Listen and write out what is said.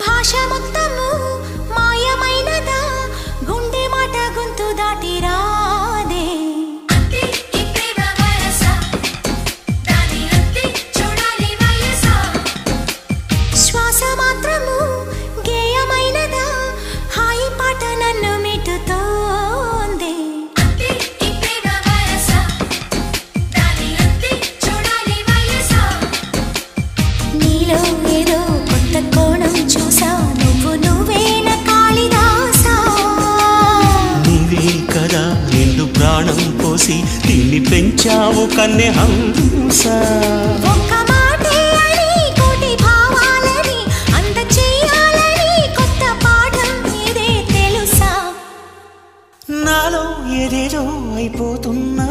భాష మొత్తము మాయమైనదా గుండె మాట గొంతు దాటి రాదే శ్వాస మాత్రము గేయమైనదా హాయి పాట నన్ను మిటుతోంది నీలో ఏదో కొత్త కోణం చూసా నువ్వేన కాళిదాసా నీవే కదా నిండు ప్రాణం పోసి తిండి పెంచావు కన్నె హంస ఒక్క మాటే అని కోటి భావాలని అంత చెయ్యాలని కొత్త పాఠం ఇదే తెలుసా నాలో ఏదేదో అయిపోతున్నా